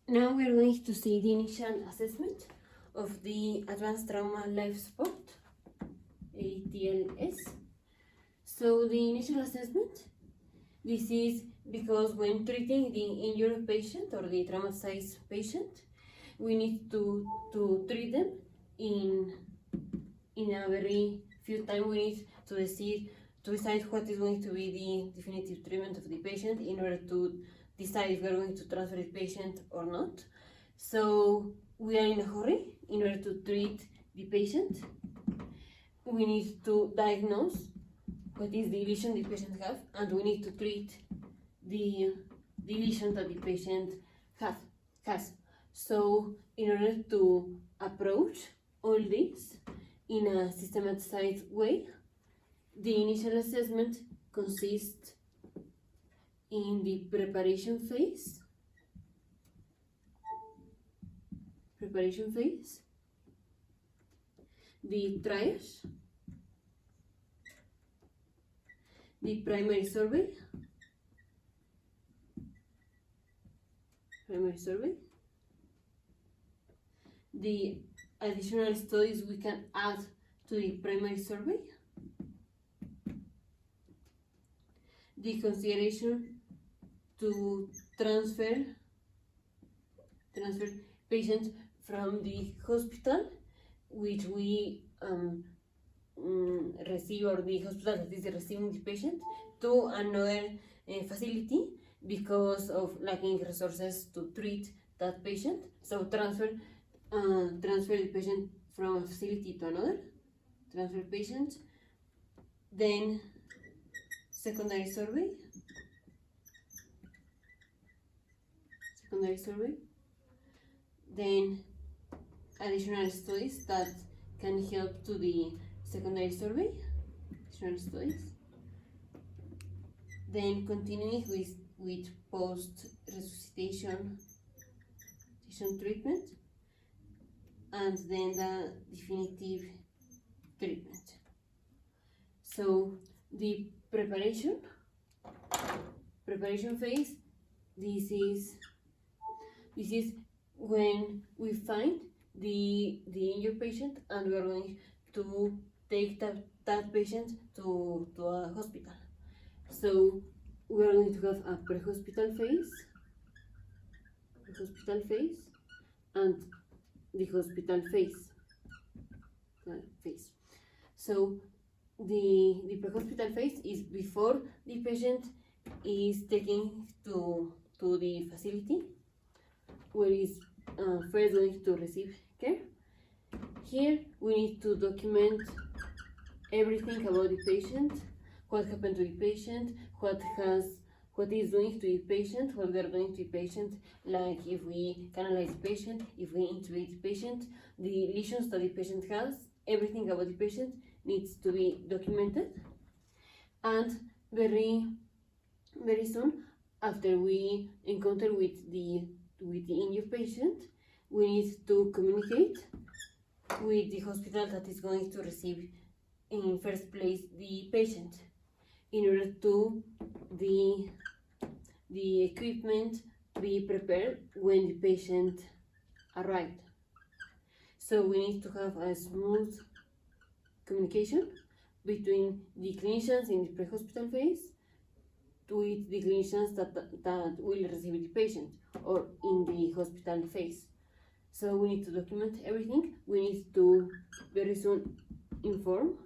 Now we are going to see the initial assessment of the Advanced Trauma Life Support, ATLS. So the initial assessment, this is because when treating the injured patient or the traumatized patient, we need to treat them in a very few time. We need to decide what is going to be the definitive treatment of the patient in order to decide if we are going to transfer the patient or not. So we are in a hurry in order to treat the patient. We need to diagnose what is the lesion the patient has, and we need to treat the lesion that the patient has. So in order to approach all this in a systematized way, the initial assessment consists in the preparation phase, the triage, the primary survey, the additional studies we can add to the primary survey, the consideration to transfer patients from the hospital which we receive, or the hospital that is receiving the patient, to another facility because of lacking resources to treat that patient. So transfer the patient from a facility to another, transfer patients. Then secondary survey, then additional studies that can help to the secondary survey, then continuing with post-resuscitation treatment, and then the definitive treatment. So the preparation phase, this is when we find the injured patient and we are going to take that patient to a hospital. So we are going to have a pre-hospital phase, and the hospital phase. So the pre-hospital phase is before the patient is taken to the facility where is first going to receive care. Here we need to document everything about the patient, what happened to the patient, what is doing to the patient, what we are doing to the patient, like if we canalize the patient, if we intubate the patient, the lesions that the patient has, everything about the patient needs to be documented. And very soon after we encounter with the injured patient, we need to communicate with the hospital that is going to receive in first place the patient in order to the equipment be prepared when the patient arrived. So we need to have a smooth communication between the clinicians in the pre-hospital phase with the clinicians that will receive the patient or in the hospital phase. So we need to document everything. We need to very soon inform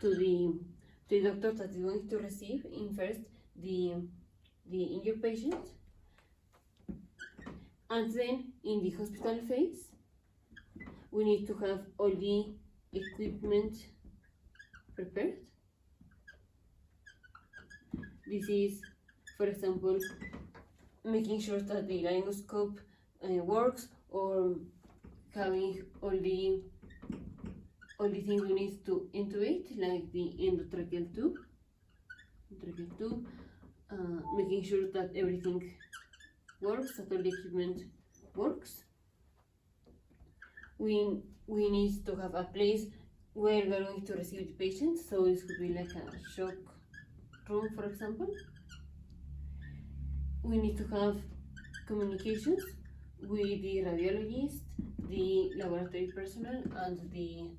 to the doctor that is going to receive in first the injured patient, and then in the hospital phase we need to have all the equipment prepared. This is, for example, making sure that the laryngoscope works, or having all the things we need to intubate, like the endotracheal tube, making sure that everything works, that all the equipment works. We need to have a place where we are going to receive the patient, so this could be like a shock room, for example. We need to have communications with the radiologist, the laboratory personnel, and the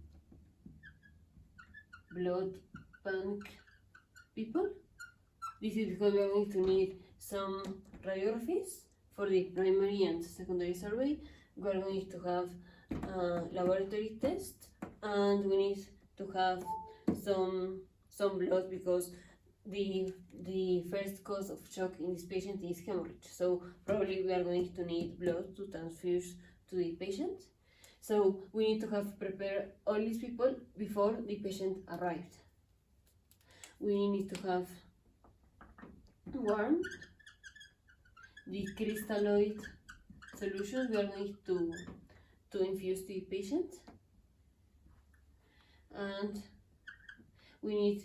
blood bank people. This is because we are going to need some radiographies for the primary and secondary survey. We are going to have laboratory tests, and we need to have some blood because the first cause of shock in this patient is hemorrhage. So probably we are going to need blood to transfuse to the patient. So we need to have prepared all these people before the patient arrived. We need to have warm the crystalloid solution we are going to infuse the patient, and we need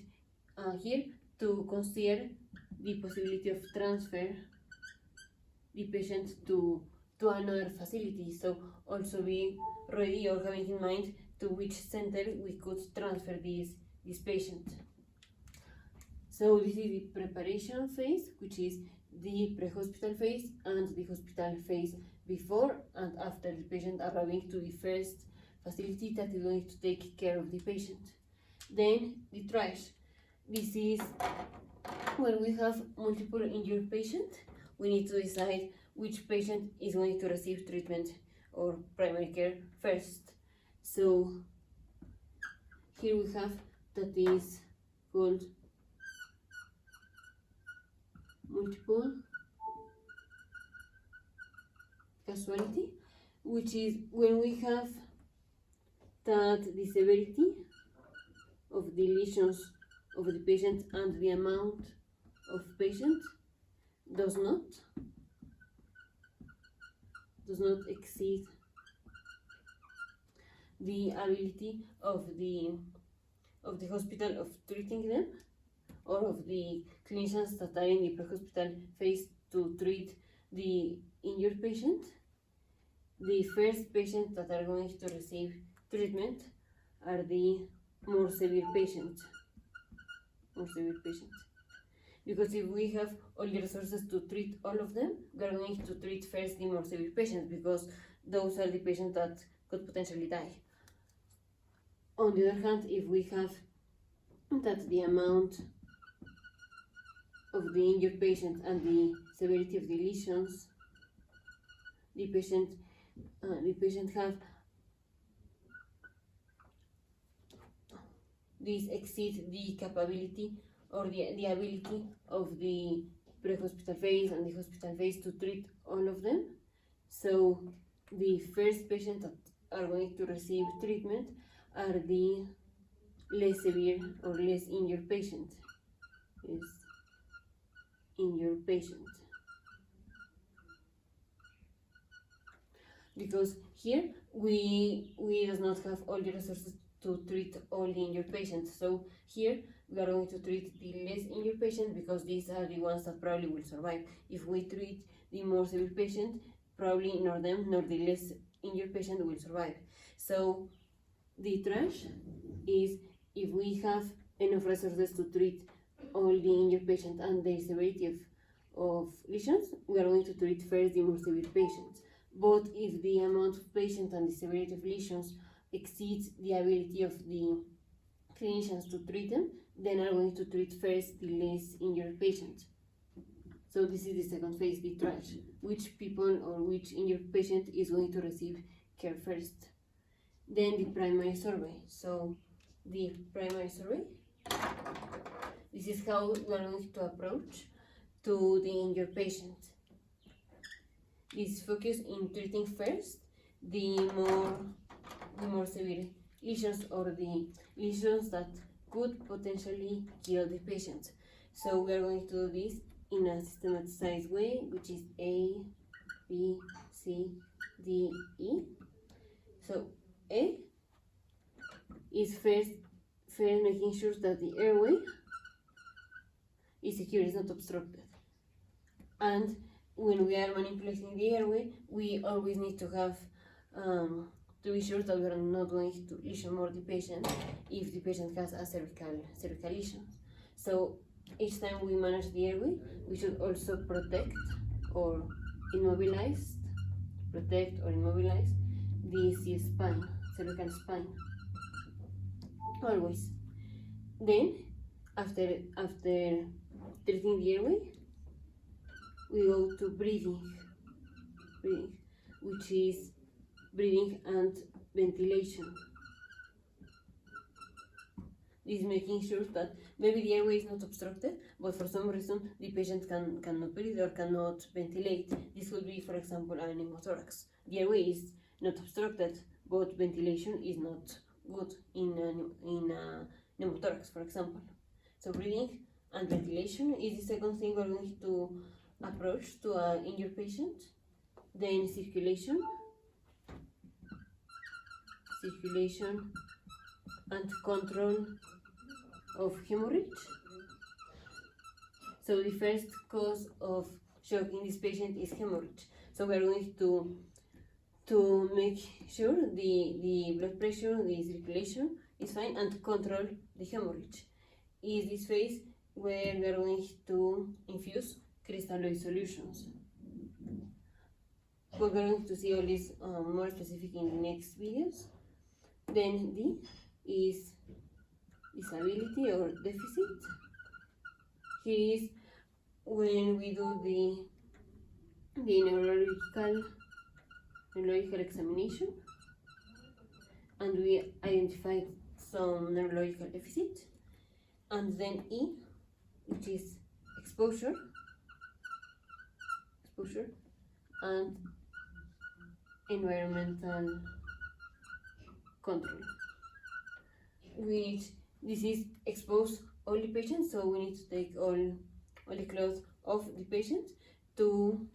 here to consider the possibility of transfer the patient to another facility. So also be ready or having in mind to which center we could transfer this patient. So this is the preparation phase, which is the pre-hospital phase and the hospital phase before and after the patient arriving to the first facility that is going to take care of the patient. Then the triage. This is when we have multiple injured patients, we need to decide which patient is going to receive treatment or primary care first. So here we have that is called multiple casualty, which is when we have that the severity of the lesions of the patient and the amount of patient does not exceed the ability of the hospital of treating them, or of the clinicians that are in the pre-hospital phase to treat the injured patient. The first patients that are going to receive treatment are the more severe patients. Because if we have all the resources to treat all of them, we are going to treat first the more severe patients, because those are the patients that could potentially die. On the other hand, if we have that the amount of the injured patient and the severity of the lesions, the patient have this exceeds the capability or the ability of the pre-hospital phase and the hospital phase to treat all of them. So the first patients that are going to receive treatment are the less severe or less injured patient. Because here we does not have all the resources to treat all the injured patients. So here we are going to treat the less injured patients because these are the ones that probably will survive. If we treat the more severe patient, probably nor them nor the less injured patient will survive. So the triage is if we have enough resources to treat all the injured patients and the severity of lesions, we are going to treat first the more severe patients. But if the amount of patients and the severity of lesions exceeds the ability of the clinicians to treat them, then are going to treat first the less injured patients. So this is the second phase, the triage. Which people or which injured patient is going to receive care first. Then the primary survey. So the primary survey, this is how we are going to approach to the injured patient. Is focused in treating first the more severe lesions or the lesions that could potentially kill the patient. So we are going to do this in a systematized way, which is A, B, C, D, E. So A is first making sure that the airway is secure, is not obstructed. And when we are manipulating the airway, we always need to have to be sure that we are not going to lesion more the patient if the patient has a cervical lesion. So each time we manage the airway, we should also protect or immobilize protect or immobilize the spine, cervical spine, always. Then, after treating the airway, we go to breathing, which is breathing and ventilation. This is making sure that maybe the airway is not obstructed, but for some reason the patient cannot breathe or cannot ventilate. This could be, for example, a pneumothorax. The airway is not obstructed, but ventilation is not good in a pneumothorax, for example. So breathing and ventilation is the second thing we're going to approach to an injured patient. Then circulation and control of hemorrhage. So the first cause of shock in this patient is hemorrhage. So we're going to make sure the blood pressure, the circulation is fine, and control the hemorrhage. Is this phase where we're going to infuse crystalloid solutions. We're going to see all this more specific in the next videos. Then D is disability or deficit. Here is when we do the neurological examination and we identify some neurological deficit. And then E, which is exposure and environmental control, which this is expose all the patients, so we need to take all the clothes off the patient to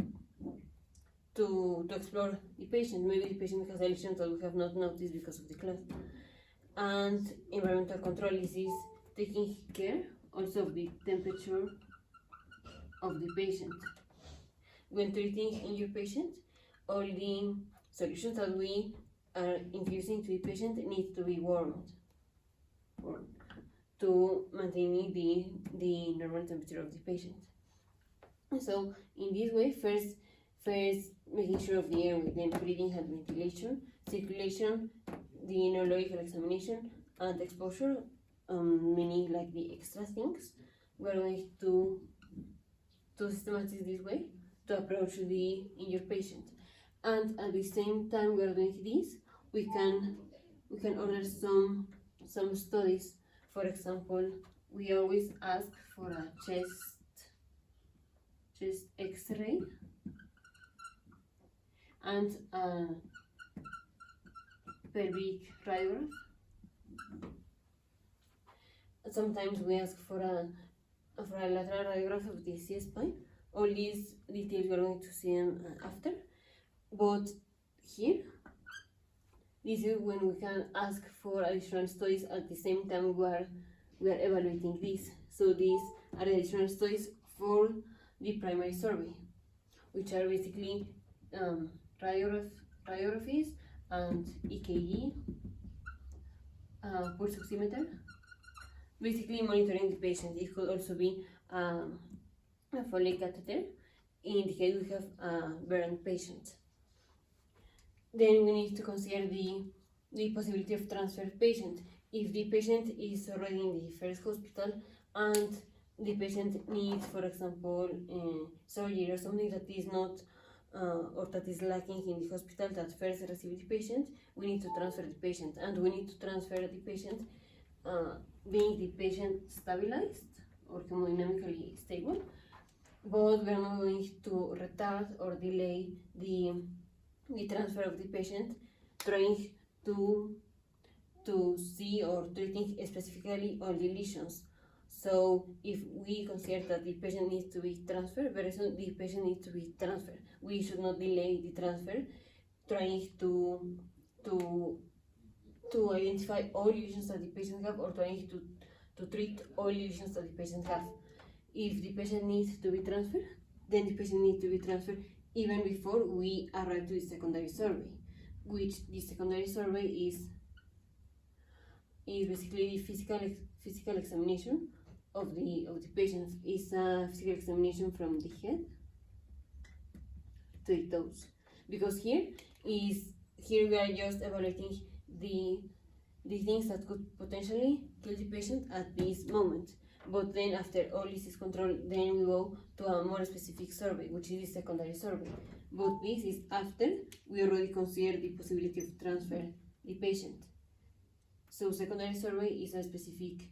explore the patient. Maybe the patient has a lesion that we have not noticed because of the cloth. And environmental control is taking care also of the temperature of the patient. When treating injured patient, all the solutions that we are infusing to the patient need to be warmed to maintain the normal temperature of the patient. So in this way, first making sure of the airway, then breathing and ventilation, circulation, the neurological examination, and exposure, meaning like the extra things. We're going to systematize this way to approach the injured patient. And at the same time we are doing this, we can order some studies. For example, we always ask for a chest X-ray and a pelvic radiograph. Sometimes we ask for a lateral radiograph of the C spine. All these details we are going to see after. But here, this is when we can ask for additional studies at the same time we are evaluating this. So these are additional studies for the primary survey, which are basically radiographies and EKG, pulse oximeter, basically monitoring the patient. It could also be a Foley catheter in the case we have a burn patient. Then we need to consider the possibility of transfer patient. If the patient is already in the first hospital and the patient needs, for example, surgery or something that is not or that is lacking in the hospital that first received the patient, we need to transfer the patient, and we need to transfer the patient being the patient stabilized or hemodynamically stable, but we are not going to retard or delay the transfer of the patient, trying to see or treating specifically all the lesions. So if we consider that the patient needs to be transferred, very soon the patient needs to be transferred. We should not delay the transfer, trying to identify all lesions that the patient have, or trying to treat all lesions that the patient have. If the patient needs to be transferred, then the patient needs to be transferred even before we arrive to the secondary survey, which the secondary survey is basically the physical examination of the patient. Is a physical examination from the head to the toes. because here we are just evaluating the things that could potentially kill the patient at this moment. But then after all this is controlled, then we go to a more specific survey, which is the secondary survey. But this is after we already consider the possibility of transfer the patient. So secondary survey is a specific,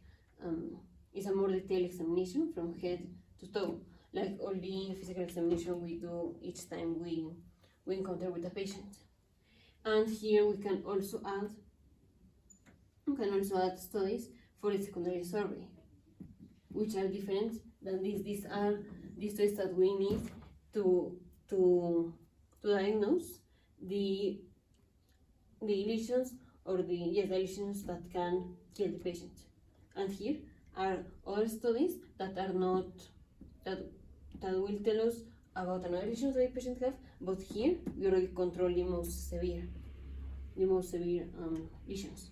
is a more detailed examination from head to toe, like all the physical examination we do each time we encounter with a patient. And here we can also add studies for the secondary survey, which are different than these. These are the studies that we need to diagnose the lesions or the lesions that can kill the patient. And here are other studies that are not that will tell us about another lesion that the patient have, but here we already control the most severe lesions.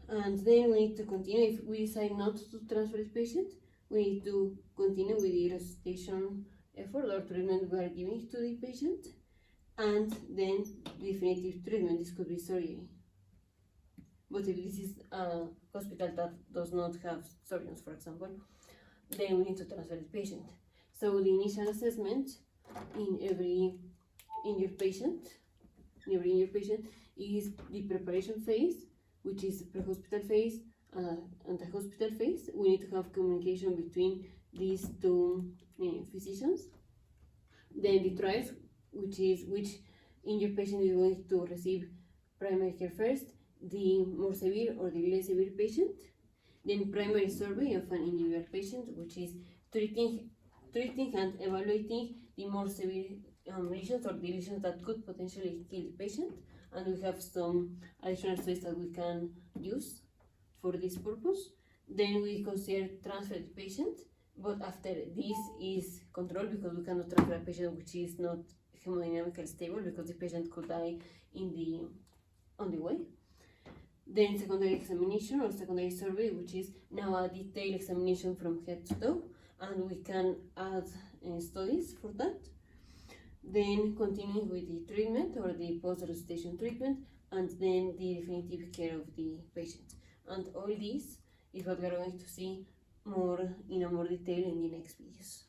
And then we need to continue. If we decide not to transfer the patient, we need to continue with the resuscitation effort or treatment we are giving to the patient, and then definitive treatment. This could be surgery. But if this is a hospital that does not have surgeons, for example, then we need to transfer the patient. So the initial assessment in every injured patient is the preparation phase, which is pre-hospital phase and the hospital phase. We need to have communication between these two physicians. Then the trials, which injured patient is going to receive primary care first, the more severe or the less severe patient. Then primary survey of an individual patient, which is treating and evaluating the more severe lesions or the lesions that could potentially kill the patient. And we have some additional studies that we can use for this purpose. Then we consider transfer the patient, but after this is controlled, because we cannot transfer a patient which is not hemodynamically stable, because the patient could die on the way. Then secondary examination or secondary survey, which is now a detailed examination from head to toe, and we can add studies for that. Then continuing with the treatment or the post-resuscitation treatment, and then the definitive care of the patient. And all this is what we are going to see in a more detail in the next videos.